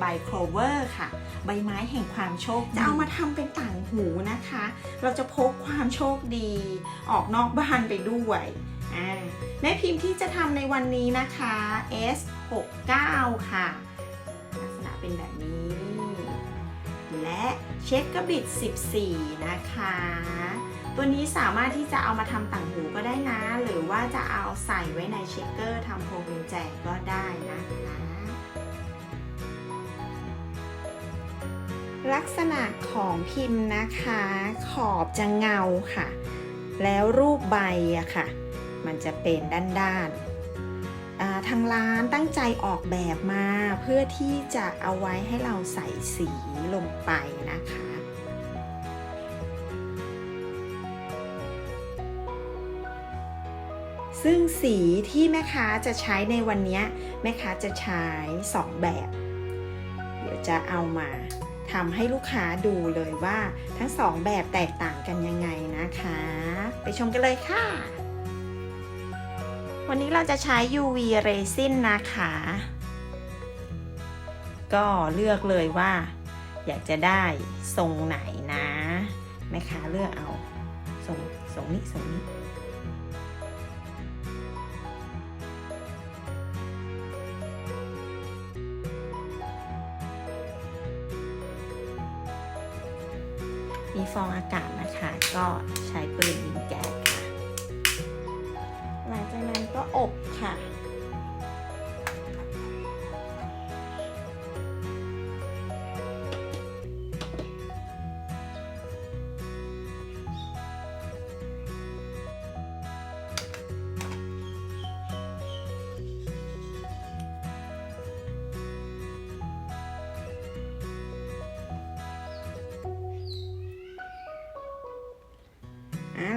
ใบโคลเวอร์ค่ะใบไม้แห่งความโชคจะเอามาทำเป็นต่างหูนะคะเราจะพกความโชคดีออกนอกบ้านไปด้วยแม่พิมพ์ที่จะทำในวันนี้นะคะ S69 ค่ะลักษณะเป็นแบบนี้และเช็คกระบิด14นะคะตัวนี้สามารถที่จะเอามาทำต่างหูก็ได้นะหรือว่าจะเอาใส่ไว้ในเช็คเกอร์ทำพวงกุญแจก็ได้นะคะลักษณะของพิมพ์นะคะขอบจะเงาค่ะแล้วรูปใบอะค่ะมันจะเป็นด้านๆทางร้านตั้งใจออกแบบมาเพื่อที่จะเอาไว้ให้เราใส่สีลงไปนะคะซึ่งสีที่แม่ค้าจะใช้ในวันนี้แม่ค้าจะใช้2แบบเดี๋ยวจะเอามาทำให้ลูกค้าดูเลยว่าทั้ง2แบบแตกต่างกันยังไงนะคะไปชมกันเลยค่ะวันนี้เราจะใช้ UV resin นะคะก็เลือกเลยว่าอยากจะได้ทรงไหนนะแม่ค้าเลือกเอาทรงนี้มีฟองอากาศนะคะก็ใช้ปืนยิงแก๊สค่ะหลังจากนั้นก็อบค่ะ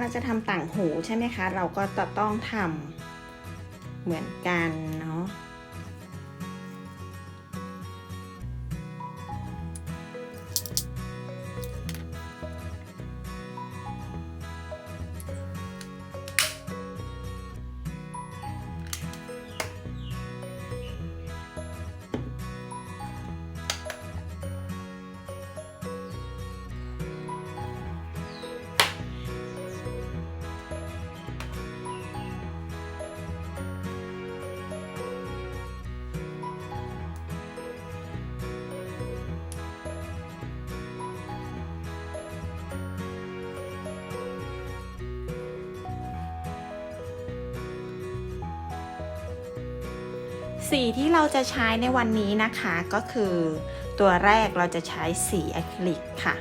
เราจะทำต่างหูใช่ไหมคะเราก็จะต้องทำเหมือนกันเนาะสีที่เราจะใช้ในวันนี้นะคะก็คือตัวแรกเราจะใช้สีอะคริลิกค่ะ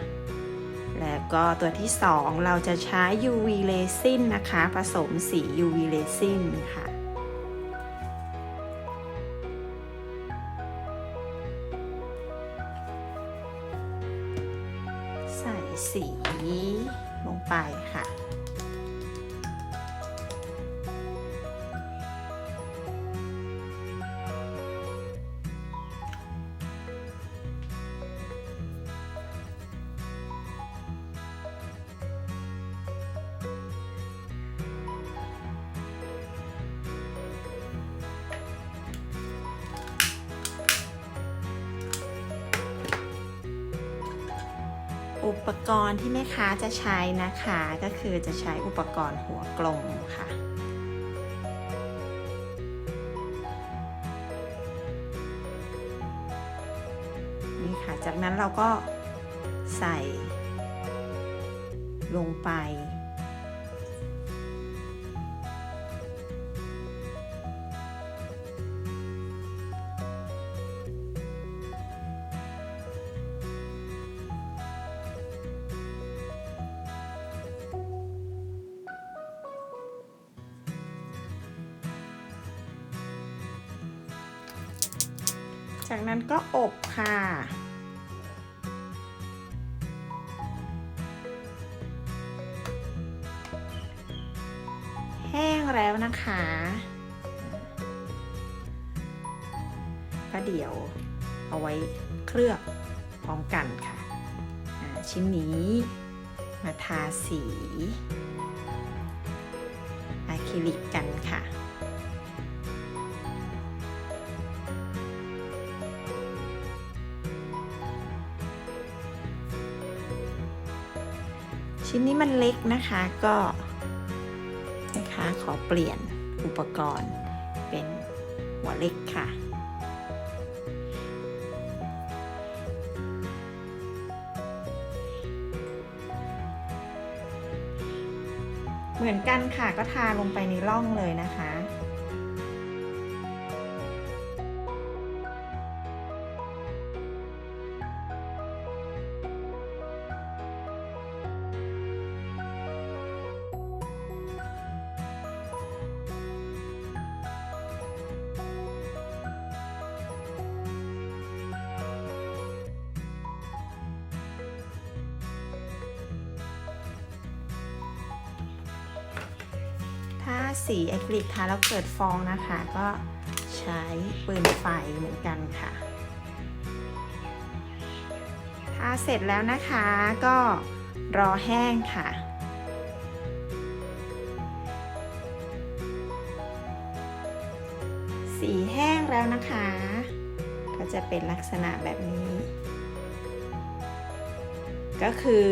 แล้วก็ตัวที่2เราจะใช้ UV resin นะคะผสมสี UV resin ค่ะใส่สีลงไปค่ะอุปกรณ์ที่แม่ค้าจะใช้นะคะก็คือจะใช้อุปกรณ์หัวกลมค่ะนี่ค่ะจากนั้นเราก็ใส่ลงไปจากนั้นก็อบค่ะแห้งแล้วนะคะก็เดี๋ยวเอาไว้เคลือบพร้อมกันค่ะชิ้นนี้มาทาสีอะคริลิกกันค่ะ ชิ้นนี้มันเล็กนะคะก็นะคะขอเปลี่ยนอุปกรณ์เป็นหัวเล็กค่ะเหมือนกันค่ะก็ทาลงไปในร่องเลยนะคะถ้าสีอะคริลิกทาแล้วเกิดฟองนะคะก็ใช้ปืนไฟเหมือนกันค่ะทาเสร็จแล้วนะคะก็รอแห้งค่ะสีแห้งแล้วนะคะก็จะเป็นลักษณะแบบนี้ก็คือ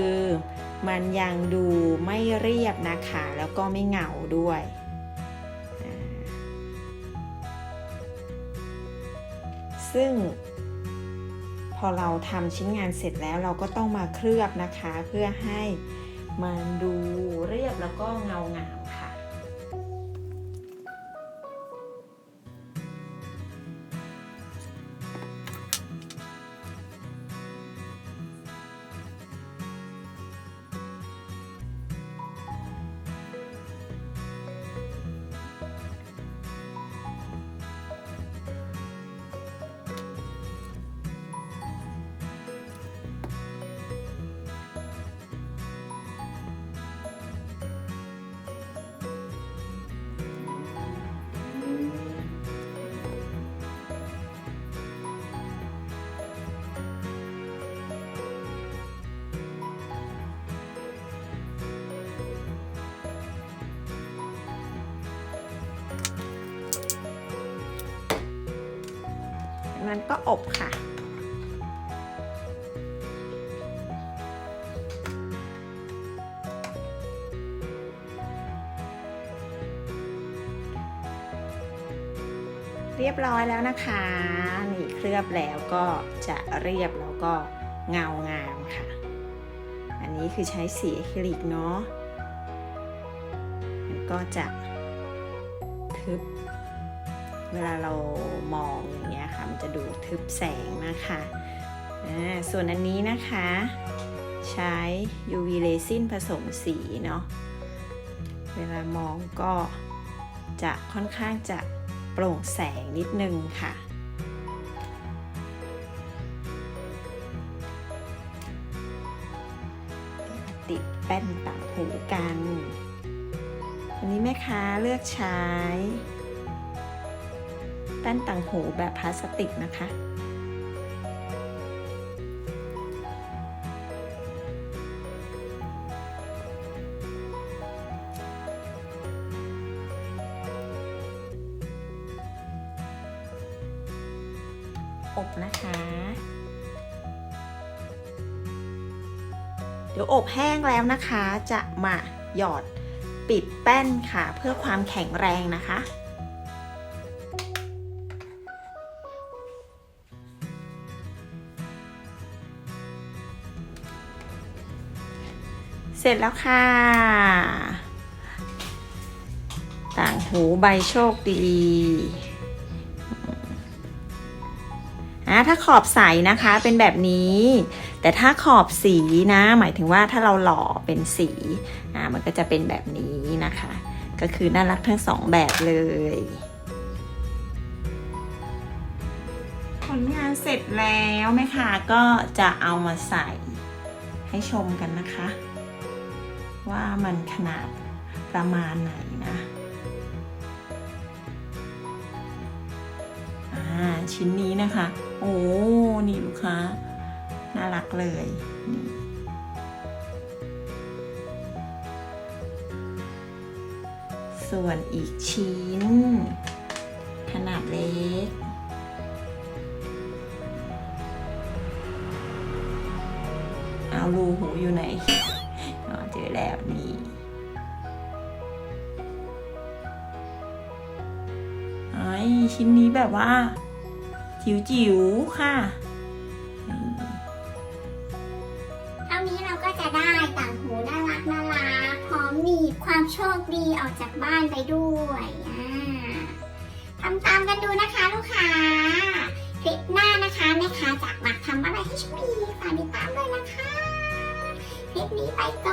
มันยังดูไม่เรียบนะคะแล้วก็ไม่เงาด้วยซึ่งพอเราทำชิ้นงานเสร็จแล้วเราก็ต้องมาเคลือบนะคะเพื่อให้มันดูเรียบแล้วก็เงางามค่ะนั้นก็อบค่ะเรียบร้อยแล้วนะคะนี่เคลือบแล้วก็จะเรียบแล้วก็เงางามค่ะอันนี้คือใช้สีอะคริลิกเนาะมันก็จะทึบเวลาเรามองอย่างเงี้ยค่ะมันจะดูทึบแสงนะคะส่วนอันนี้นะคะใช้ UV resin ผสมสีเนาะเวลามองก็จะค่อนข้างจะโปร่งแสงนิดนึงค่ะติดแป้นต่างหูกันวันนี้แม่ค้าเลือกใช้แป้นต่างหูแบบพลาสติกนะคะอบนะคะเดี๋ยวอบแห้งแล้วนะคะจะมาหยอดปิดแป้นค่ะเพื่อความแข็งแรงนะคะเสร็จแล้วค่ะต่างหูใบโชคดีถ้าขอบใสนะคะเป็นแบบนี้แต่ถ้าขอบสีนะหมายถึงว่าถ้าเราหล่อเป็นสีมันก็จะเป็นแบบนี้นะคะก็คือน่ารักทั้งสองแบบเลยผลงานเสร็จแล้วแม่ค้าก็จะเอามาใส่ให้ชมกันนะคะว่ามันขนาดประมาณไหนนะชิ้นนี้นะคะโอ้นี่ลูกค้าน่ารักเลยส่วนอีกชิ้นขนาดเล็กเอารูหูอยู่ไหน เจอแล้วนี่ชิ้นนี้แบบว่าจิ๋วๆค่ะเท่านี้เราก็จะได้ต่างหูน่ารักพร้อมหนีบความโชคดีออกจากบ้านไปด้วยทำตามกันดูนะคะลูกค้าคลิปหน้านะคะแม่ค้าจากหมักทำอะไรให้โชคดีฝากติดตามด้วยนะคะคลิปนี้ไปก่อน